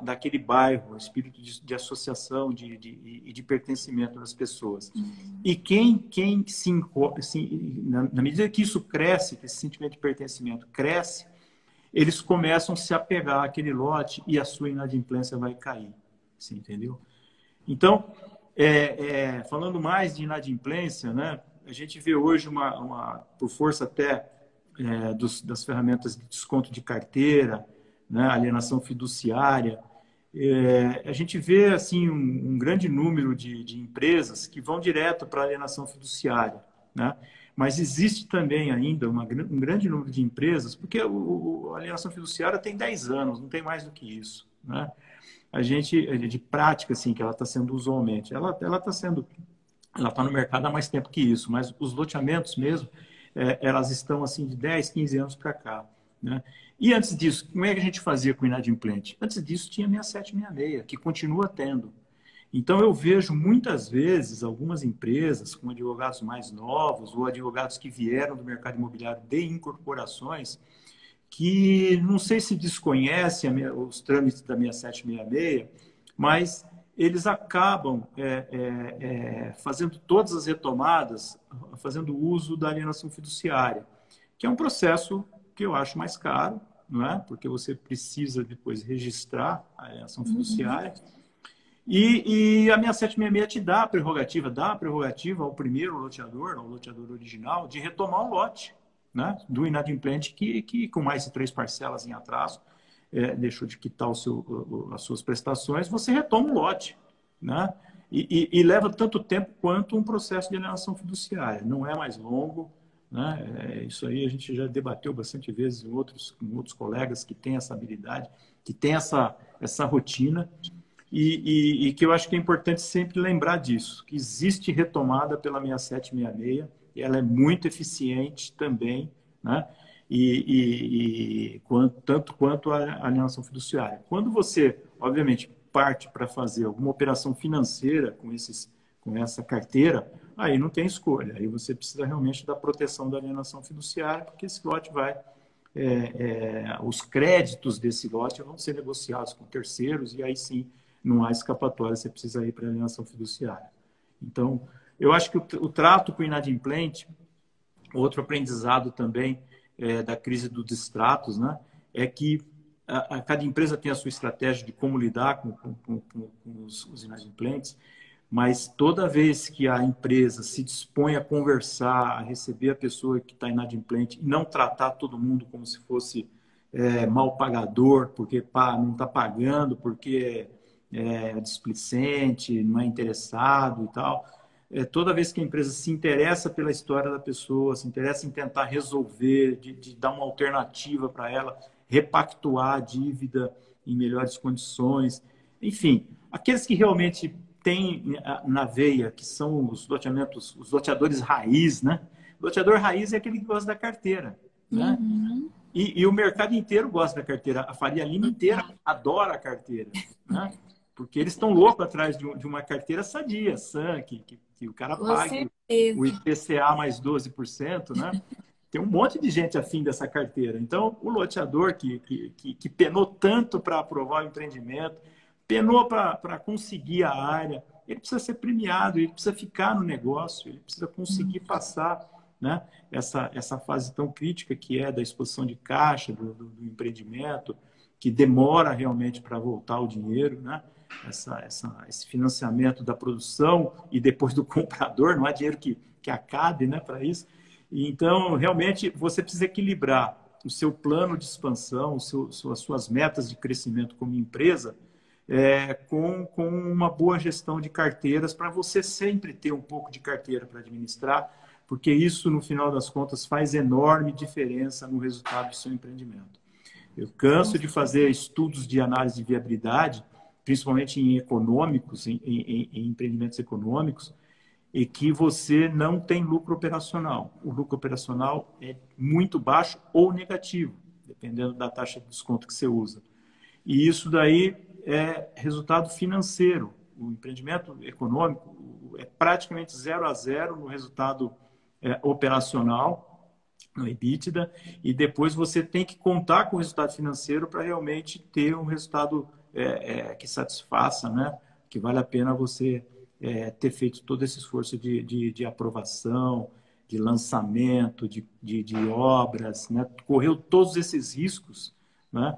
daquele bairro, o espírito de associação e de pertencimento das pessoas. E na medida que isso cresce, que esse sentimento de pertencimento cresce, eles começam a se apegar àquele lote e a sua inadimplência vai cair. Você entendeu? Então, falando mais de inadimplência, né, a gente vê hoje, por força até das ferramentas de desconto de carteira, né, alienação fiduciária, a gente vê assim, um grande número de empresas que vão direto para a alienação fiduciária, né? Mas existe também ainda um grande número de empresas, porque a alienação fiduciária tem 10 anos, não tem mais do que isso, né? De prática, assim, que ela está sendo usualmente, ela está no mercado há mais tempo que isso, mas os loteamentos mesmo, elas estão assim de 10, 15 anos para cá, né? E antes disso, como é que a gente fazia com o inadimplente? Antes disso tinha 6766, que continua tendo. Então eu vejo muitas vezes algumas empresas com advogados mais novos ou advogados que vieram do mercado imobiliário de incorporações que não sei se desconhecem os trâmites da 6766, mas eles acabam fazendo todas as retomadas, fazendo uso da alienação fiduciária, que é um processo que eu acho mais caro, não é? Porque você precisa depois registrar a alienação fiduciária. E a 6766 te dá a prerrogativa ao primeiro loteador, ao loteador original, de retomar o lote, né, do inadimplente que com mais de 3 parcelas em atraso, deixou de quitar as suas prestações, você retoma o lote, né? E leva tanto tempo quanto um processo de alienação fiduciária. Não é mais longo, né? Isso aí a gente já debateu bastante vezes com outros colegas que têm essa habilidade, que têm essa rotina, e que eu acho que é importante sempre lembrar disso, que existe retomada pela 6766, e ela é muito eficiente também, né? Tanto quanto a alienação fiduciária. Quando você, obviamente, parte para fazer alguma operação financeira com essa carteira, aí não tem escolha. Aí você precisa realmente da proteção da alienação fiduciária, porque esse lote os créditos desse lote vão ser negociados com terceiros, e aí sim não há escapatória, você precisa ir para a alienação fiduciária. Então, eu acho que o trato com o inadimplente, outro aprendizado também da crise dos distratos, né, é que cada empresa tem a sua estratégia de como lidar com os inadimplentes, mas toda vez que a empresa se dispõe a conversar, a receber a pessoa que está inadimplente e não tratar todo mundo como se fosse mal pagador, porque não está pagando, porque é displicente, não é interessado e tal. Toda vez que a empresa se interessa pela história da pessoa, se interessa em tentar resolver, de dar uma alternativa para ela, repactuar a dívida em melhores condições, enfim, aqueles que realmente têm na veia, que são os loteadores raiz, né? O loteador raiz é aquele que gosta da carteira, né? Uhum. E o mercado inteiro gosta da carteira, a Faria Lima inteira adora a carteira, né? Porque eles estão loucos atrás de uma carteira sadia, sã, que o cara pague o IPCA mais 12%, né? tem um monte de gente afim dessa carteira. Então, o loteador que penou tanto para aprovar o empreendimento, penou para conseguir a área, ele precisa ser premiado, ele precisa ficar no negócio, ele precisa conseguir passar, né, essa fase tão crítica que é da exposição de caixa, do empreendimento, que demora realmente para voltar o dinheiro, né? Esse financiamento da produção e depois do comprador, não há dinheiro que acabe, né, para isso. Então, realmente, você precisa equilibrar o seu plano de expansão, as suas metas de crescimento como empresa, com uma boa gestão de carteiras, para você sempre ter um pouco de carteira para administrar, porque isso, no final das contas, faz enorme diferença no resultado do seu empreendimento. Eu canso de fazer estudos de análise de viabilidade, principalmente em econômicos, em empreendimentos econômicos, e que você não tem lucro operacional. O lucro operacional é muito baixo ou negativo, dependendo da taxa de desconto que você usa. E isso daí é resultado financeiro. O empreendimento econômico é praticamente 0 a 0 no resultado operacional, no EBITDA, e depois você tem que contar com o resultado financeiro para realmente ter um resultado que satisfaça, né? Que vale a pena você ter feito todo esse esforço de aprovação, de lançamento, de obras, né? Correu todos esses riscos, né?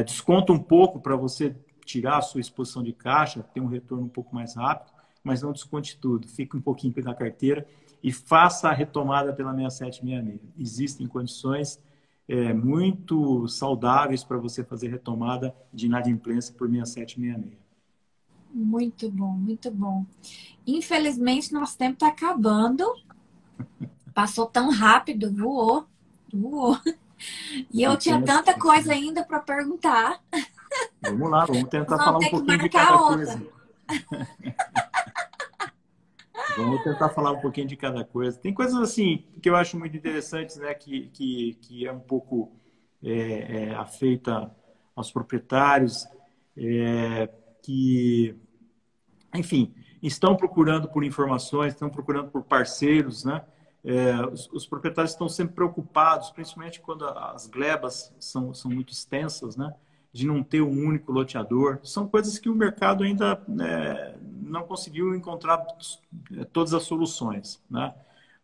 Desconta um pouco para você tirar a sua exposição de caixa, ter um retorno um pouco mais rápido, mas não desconte tudo. Fique um pouquinho na carteira e faça a retomada pela 6766. Existem condições muito saudáveis para você fazer retomada de inadimplência por 6766. Muito bom, muito bom. Infelizmente, nosso tempo está acabando. Passou tão rápido, voou, voou. E eu tinha tanta coisa ainda para perguntar. Vamos lá, vamos tentar falar um pouquinho de cada coisa. Vamos tentar falar um pouquinho de cada coisa. Tem coisas assim que eu acho muito interessantes, né? Que é um pouco afeita aos proprietários, que, enfim, estão procurando por informações, estão procurando por parceiros, né? Os proprietários estão sempre preocupados, principalmente quando as glebas são muito extensas, né? De não ter um único loteador. São coisas que o mercado ainda não conseguiu encontrar todas as soluções, né?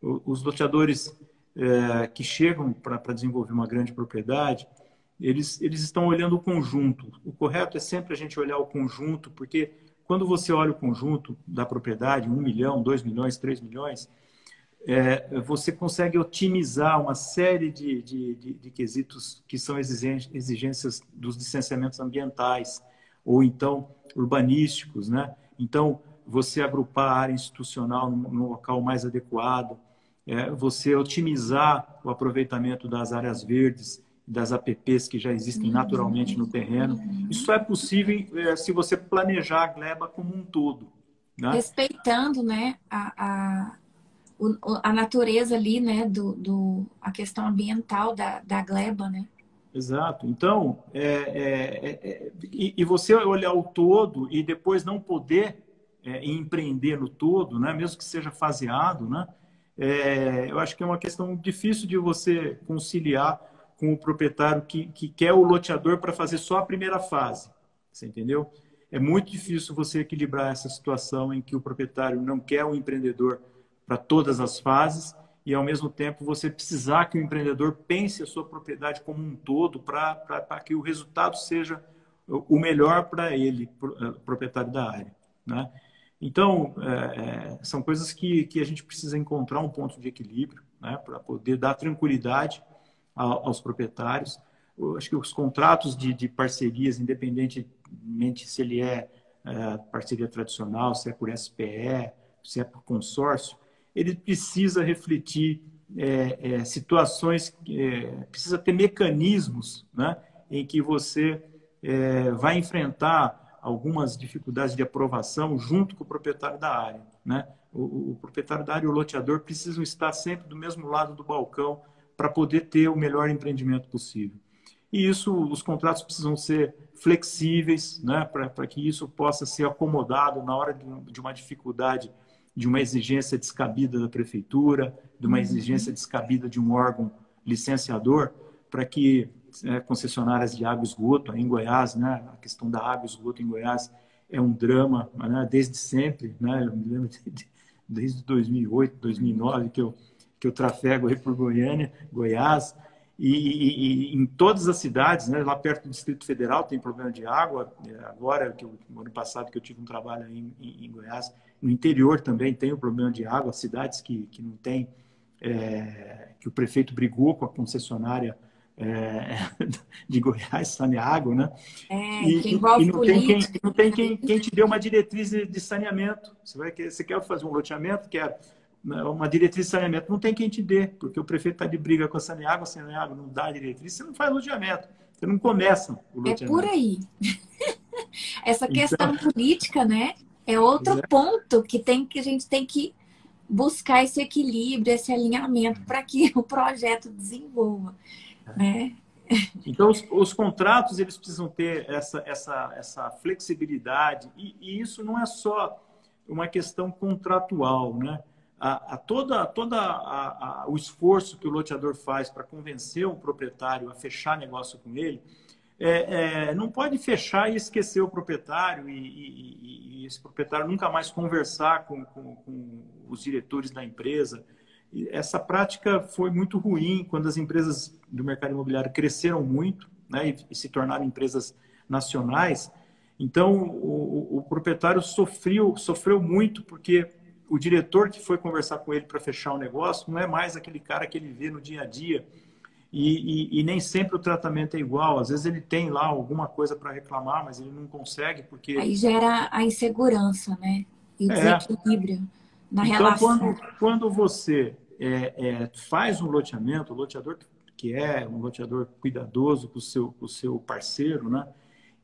Os loteadores que chegam para desenvolver uma grande propriedade, eles estão olhando o conjunto. O correto é sempre a gente olhar o conjunto, porque quando você olha o conjunto da propriedade, 1 milhão, 2 milhões, 3 milhões, você consegue otimizar uma série de quesitos que são exigências dos licenciamentos ambientais ou então urbanísticos, né? Então, você agrupar a área institucional no local mais adequado, você otimizar o aproveitamento das áreas verdes, das APPs que já existem naturalmente no terreno. Isso é possível se você planejar a gleba como um todo, né? Respeitando, né, a natureza ali, né, a questão ambiental da gleba, né? Exato. Então, e você olhar o todo e depois não poder empreender no todo, né, mesmo que seja faseado, né, eu acho que é uma questão difícil de você conciliar com o proprietário que quer o loteador para fazer só a primeira fase. Você entendeu? É muito difícil você equilibrar essa situação em que o proprietário não quer o empreendedor para todas as fases e, ao mesmo tempo, você precisar que o empreendedor pense a sua propriedade como um todo para que o resultado seja o melhor para ele, proprietário da área, né? Então, são coisas que a gente precisa encontrar um ponto de equilíbrio, né, para poder dar tranquilidade aos proprietários. Eu acho que os contratos de parcerias, independentemente se ele parceria tradicional, se é por SPE, se é por consórcio, ele precisa refletir situações, precisa ter mecanismos, né, em que você vai enfrentar algumas dificuldades de aprovação junto com o proprietário da área, né? O proprietário da área e o loteador precisam estar sempre do mesmo lado do balcão para poder ter o melhor empreendimento possível. E isso, os contratos precisam ser flexíveis, né, para que isso possa ser acomodado na hora de uma dificuldade, de uma exigência descabida da prefeitura, de uma exigência descabida de um órgão licenciador para que concessionárias de água e esgoto, em Goiás, né, a questão da água e esgoto em Goiás é um drama, né, desde sempre, né, eu me lembro desde 2008, 2009 que eu trafego aí por Goiânia, Goiás, e em todas as cidades, né, lá perto do Distrito Federal tem problema de água. Agora, no ano passado que eu tive um trabalho em Goiás, no interior também tem o problema de água, cidades que não tem, que o prefeito brigou com a concessionária de Goiás, Saneago, né? Que envolve não tem quem te dê uma diretriz de saneamento. Você quer fazer um loteamento, quer uma diretriz de saneamento, não tem quem te dê, porque o prefeito está de briga com a Saneago não dá a diretriz, você não faz loteamento, você não começa o loteamento. É por aí. Essa questão política, né? É outro ponto que a gente tem que buscar esse equilíbrio, esse alinhamento para que o projeto desenvolva, né? Então, os contratos, eles precisam ter essa flexibilidade, e isso não é só uma questão contratual, né? O esforço que o loteador faz para convencer o proprietário a fechar negócio com ele, não pode fechar e esquecer o proprietário e esse proprietário nunca mais conversar com os diretores da empresa. E essa prática foi muito ruim quando as empresas do mercado imobiliário cresceram muito, né, e se tornaram empresas nacionais. Então, o proprietário sofreu muito porque o diretor que foi conversar com ele para fechar o negócio não é mais aquele cara que ele vê no dia a dia. E nem sempre o tratamento é igual. Às vezes ele tem lá alguma coisa para reclamar, mas ele não consegue porque... Aí gera a insegurança, né? E o desequilíbrio na relação. Então, quando você faz um loteamento, o loteador que é um loteador cuidadoso com o seu parceiro, né?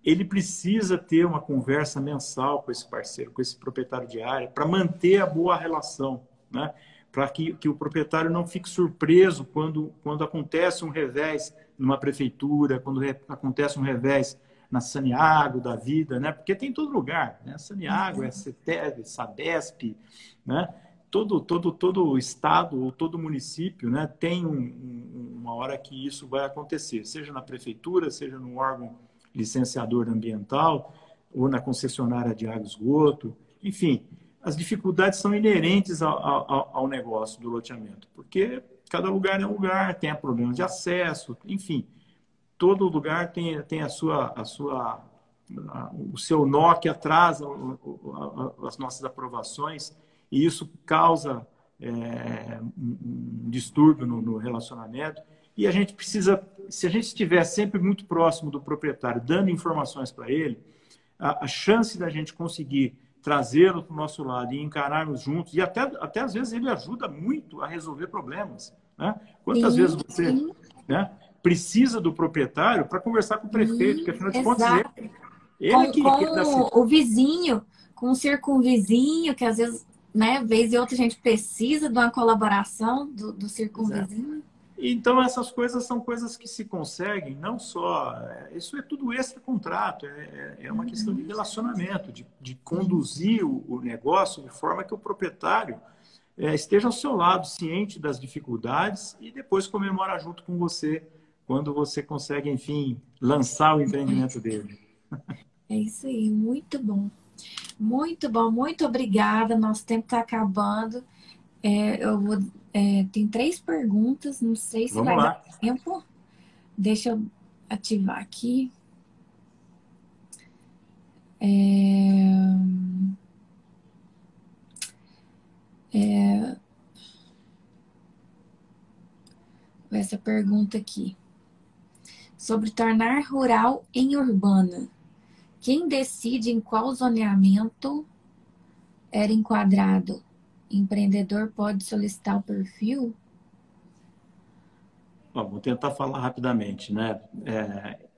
Ele precisa ter uma conversa mensal com esse parceiro, com esse proprietário de área, para manter a boa relação, né? Para que o proprietário não fique surpreso quando acontece um revés numa prefeitura, quando acontece um revés na Saneago da vida, né? Porque tem em todo lugar, né? Saneago, CETESB, Sabesp, né? Todo estado ou todo município, né, tem uma hora que isso vai acontecer, seja na prefeitura, seja no órgão licenciador ambiental ou na concessionária de água e esgoto. Enfim, as dificuldades são inerentes ao negócio do loteamento, porque cada lugar é um lugar, tem problema de acesso, enfim, todo lugar tem o seu nó que atrasa as nossas aprovações, e isso causa um distúrbio no relacionamento. E a gente precisa, se a gente estiver sempre muito próximo do proprietário, dando informações para ele, a chance da gente conseguir trazê-lo para o nosso lado e encararmos juntos, e até às vezes ele ajuda muito a resolver problemas, né? Quantas vezes você, né, precisa do proprietário para conversar com o prefeito, porque afinal de contas o vizinho, com o circunvizinho, que às vezes, né, vez e outra a gente precisa de uma colaboração do circunvizinho. Então, essas coisas são coisas que se conseguem, não só... Isso é tudo extra-contrato, é uma questão de relacionamento, de conduzir o negócio de forma que o proprietário esteja ao seu lado, ciente das dificuldades, e depois comemora junto com você quando você consegue, enfim, lançar o empreendimento dele. É isso aí, muito bom. Muito bom, muito obrigada. Nosso tempo está acabando. Tem 3 perguntas, não sei se vai dar tempo. Deixa eu ativar aqui. Essa pergunta aqui. Sobre tornar rural em urbana. Quem decide em qual zoneamento era enquadrado? Empreendedor pode solicitar o perfil? Vou tentar falar rapidamente, né?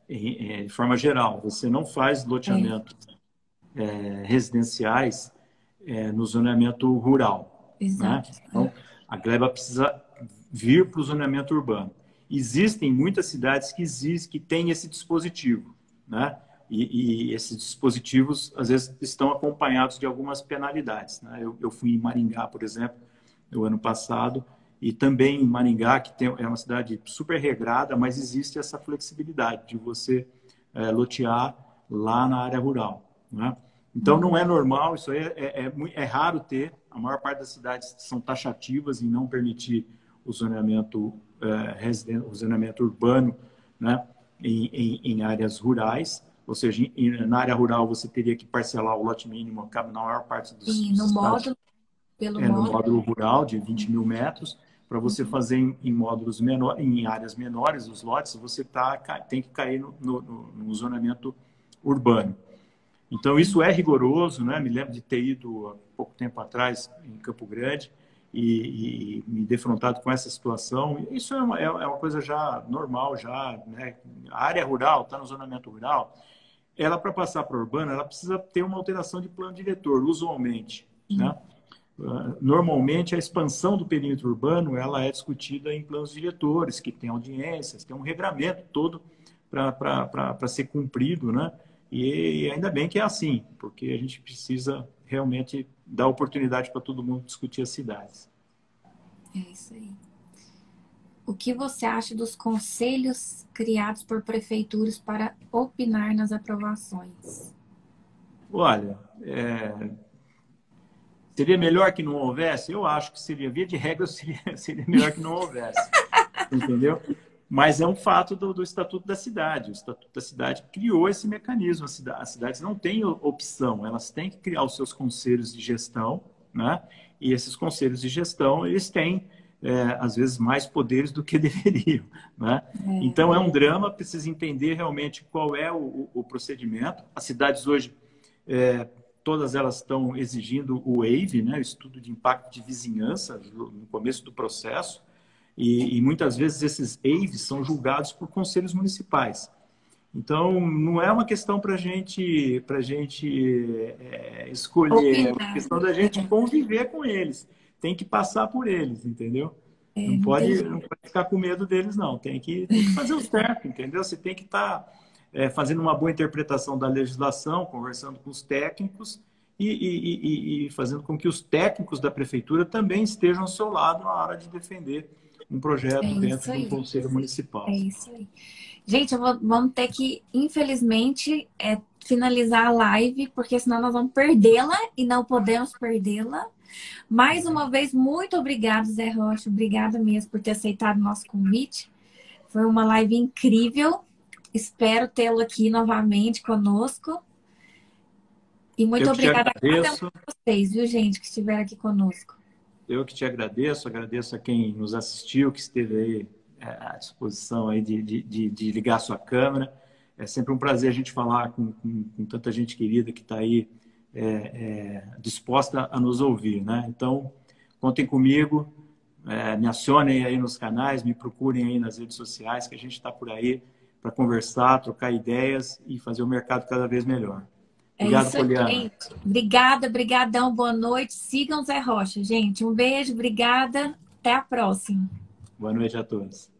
De forma geral, você não faz loteamentos residenciais no zoneamento rural. Exato. Né? Então, a Gleba precisa vir para o zoneamento urbano. Existem muitas cidades que têm esse dispositivo, né? E esses dispositivos, às vezes, estão acompanhados de algumas penalidades, né? Eu fui em Maringá, por exemplo, no ano passado, e também em Maringá, que é uma cidade super regrada, mas existe essa flexibilidade de você lotear lá na área rural, né? Então, não é normal, isso aí é raro ter. A maior parte das cidades são taxativas em não permitir o zoneamento, o zoneamento urbano, né, em áreas rurais. Ou seja, na área rural você teria que parcelar o lote mínimo na maior parte dos no estados. módulo, No módulo rural de 20 mil metros. Para você fazer em módulos menores, em áreas menores, os lotes, você tem que cair no zoneamento urbano. Então, isso é rigoroso, né? Me lembro de ter ido há pouco tempo atrás em Campo Grande e me defrontado com essa situação. Isso é uma coisa já normal, já, né? A área rural, está no zoneamento rural, ela, para passar para a urbana, ela precisa ter uma alteração de plano diretor, usualmente, né? Normalmente, a expansão do perímetro urbano ela é discutida em planos diretores, que tem audiências, tem um regramento todo para ser cumprido, né? E ainda bem que é assim, porque a gente precisa realmente dar oportunidade para todo mundo discutir as cidades. É isso aí. O que você acha dos conselhos criados por prefeituras para opinar nas aprovações? Olha, seria melhor que não houvesse? Eu acho que seria, via de regra, seria melhor que não houvesse. Entendeu? Mas é um fato do Estatuto da Cidade. O Estatuto da Cidade criou esse mecanismo. As cidades não têm opção, elas têm que criar os seus conselhos de gestão, né? E esses conselhos de gestão, eles têm, às vezes, mais poderes do que deveriam, né? Então, é um drama, precisa entender realmente qual é o procedimento. As cidades hoje, todas elas estão exigindo o EIV, né? O Estudo de Impacto de Vizinhança, no começo do processo. E muitas vezes esses EIVs são julgados por conselhos municipais. Então, não é uma questão para a gente escolher, é uma questão da gente conviver com eles. Tem que passar por eles, entendeu? Não pode ficar com medo deles, não. Tem que fazer o certo, entendeu? Você tem que estar fazendo uma boa interpretação da legislação, conversando com os técnicos e fazendo com que os técnicos da prefeitura também estejam ao seu lado na hora de defender um projeto dentro do Conselho Municipal. É isso aí. Gente, vamos ter que, infelizmente, finalizar a live, porque senão nós vamos perdê-la e não podemos perdê-la. Mais uma vez, muito obrigado, Zé Rocha. Obrigada mesmo por ter aceitado o nosso convite. Foi uma live incrível. Espero tê-lo aqui novamente conosco. E muito obrigada a cada um de vocês, viu, gente, que estiveram aqui conosco. Eu que te agradeço a quem nos assistiu, que esteve aí à disposição aí de ligar a sua câmera. É sempre um prazer a gente falar com tanta gente querida que está aí disposta a nos ouvir, né? Então, contem comigo, me acionem aí nos canais, me procurem aí nas redes sociais, que a gente está por aí para conversar, trocar ideias e fazer o mercado cada vez melhor. Obrigado, Poliana. Gente. Obrigada, brigadão, boa noite. Sigam Zé Rocha, gente. Um beijo, obrigada. Até a próxima. Boa noite a todos.